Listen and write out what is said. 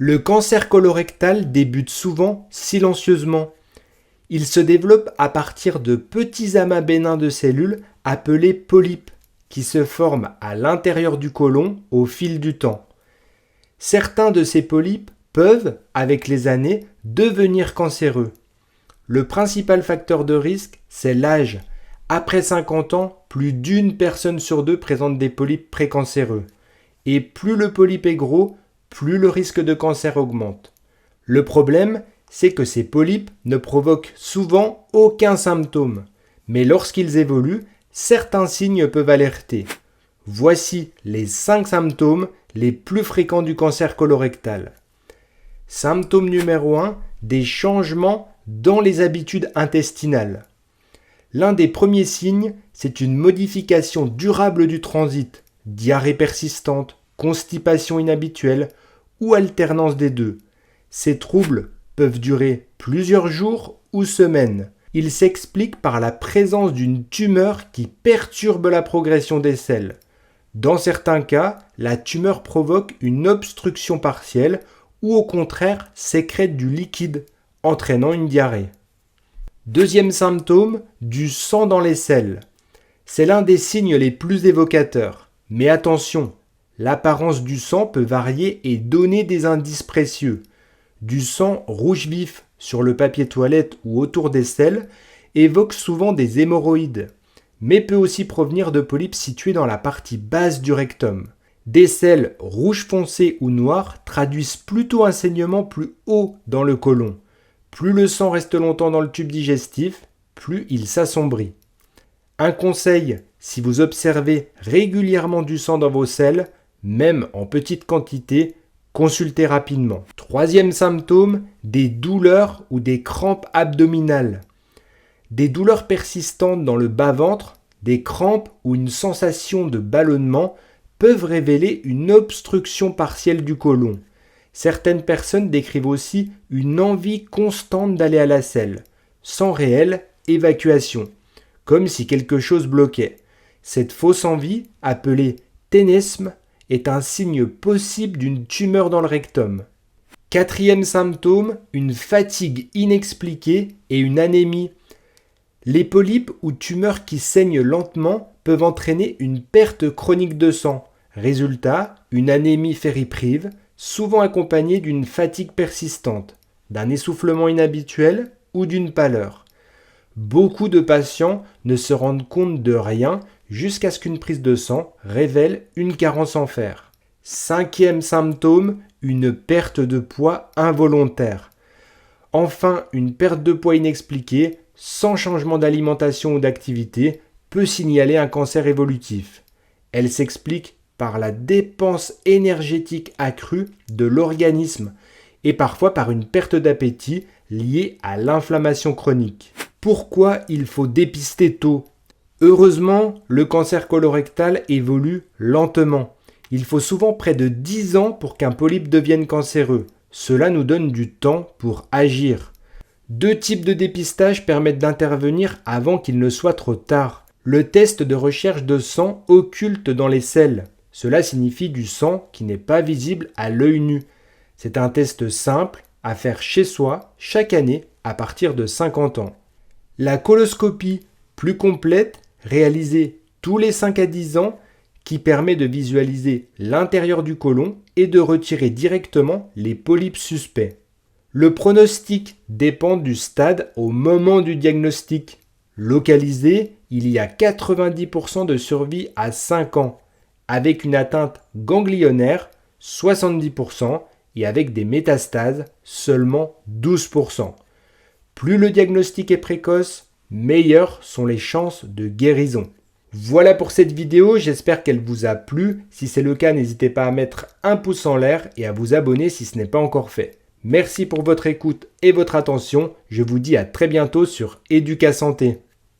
Le cancer colorectal débute souvent silencieusement. Il se développe à partir de petits amas bénins de cellules appelés polypes qui se forment à l'intérieur du côlon au fil du temps. Certains de ces polypes peuvent, avec les années, devenir cancéreux. Le principal facteur de risque, c'est l'âge. Après 50 ans, plus d'une personne sur deux présente des polypes précancéreux. Et plus le polype est gros, plus le risque de cancer augmente. Le problème, c'est que ces polypes ne provoquent souvent aucun symptôme. Mais lorsqu'ils évoluent, certains signes peuvent alerter. Voici les 5 symptômes les plus fréquents du cancer colorectal. Symptôme numéro 1, des changements dans les habitudes intestinales. L'un des premiers signes, c'est une modification durable du transit, diarrhée persistante, constipation inhabituelle ou alternance des deux. Ces troubles peuvent durer plusieurs jours ou semaines. Ils s'expliquent par la présence d'une tumeur qui perturbe la progression des selles. Dans certains cas, la tumeur provoque une obstruction partielle ou au contraire sécrète du liquide, entraînant une diarrhée. Deuxième symptôme, du sang dans les selles. C'est l'un des signes les plus évocateurs. Mais attention, l'apparence du sang peut varier et donner des indices précieux. Du sang rouge vif sur le papier toilette ou autour des selles évoque souvent des hémorroïdes, mais peut aussi provenir de polypes situés dans la partie basse du rectum. Des selles rouge foncé ou noires traduisent plutôt un saignement plus haut dans le côlon. Plus le sang reste longtemps dans le tube digestif, plus il s'assombrit. Un conseil, si vous observez régulièrement du sang dans vos selles, même en petite quantité, consultez rapidement. Troisième symptôme, des douleurs ou des crampes abdominales. Des douleurs persistantes dans le bas-ventre, des crampes ou une sensation de ballonnement peuvent révéler une obstruction partielle du côlon. Certaines personnes décrivent aussi une envie constante d'aller à la selle, sans réelle évacuation, comme si quelque chose bloquait. Cette fausse envie, appelée ténesme, est un signe possible d'une tumeur dans le rectum. Quatrième symptôme, une fatigue inexpliquée et une anémie. Les polypes ou tumeurs qui saignent lentement peuvent entraîner une perte chronique de sang. Résultat, une anémie fériprive, souvent accompagnée d'une fatigue persistante, d'un essoufflement inhabituel ou d'une pâleur. Beaucoup de patients ne se rendent compte de rien jusqu'à ce qu'une prise de sang révèle une carence en fer. Cinquième symptôme, une perte de poids involontaire. Enfin, une perte de poids inexpliquée, sans changement d'alimentation ou d'activité, peut signaler un cancer évolutif. Elle s'explique par la dépense énergétique accrue de l'organisme et parfois par une perte d'appétit liée à l'inflammation chronique. Pourquoi il faut dépister tôt ? Heureusement, le cancer colorectal évolue lentement. Il faut souvent près de 10 ans pour qu'un polype devienne cancéreux. Cela nous donne du temps pour agir. 2 types de dépistage permettent d'intervenir avant qu'il ne soit trop tard. Le test de recherche de sang occulte dans les selles. Cela signifie du sang qui n'est pas visible à l'œil nu. C'est un test simple à faire chez soi chaque année à partir de 50 ans. La coloscopie, plus complète, réalisée tous les 5 à 10 ans, qui permet de visualiser l'intérieur du côlon et de retirer directement les polypes suspects. Le pronostic dépend du stade au moment du diagnostic. Localisé, il y a 90% de survie à 5 ans, avec une atteinte ganglionnaire, 70%, et avec des métastases, seulement 12%. Plus le diagnostic est précoce, meilleures sont les chances de guérison. Voilà pour cette vidéo, j'espère qu'elle vous a plu. Si c'est le cas, n'hésitez pas à mettre un pouce en l'air et à vous abonner si ce n'est pas encore fait. Merci pour votre écoute et votre attention. Je vous dis à très bientôt sur Educa Santé.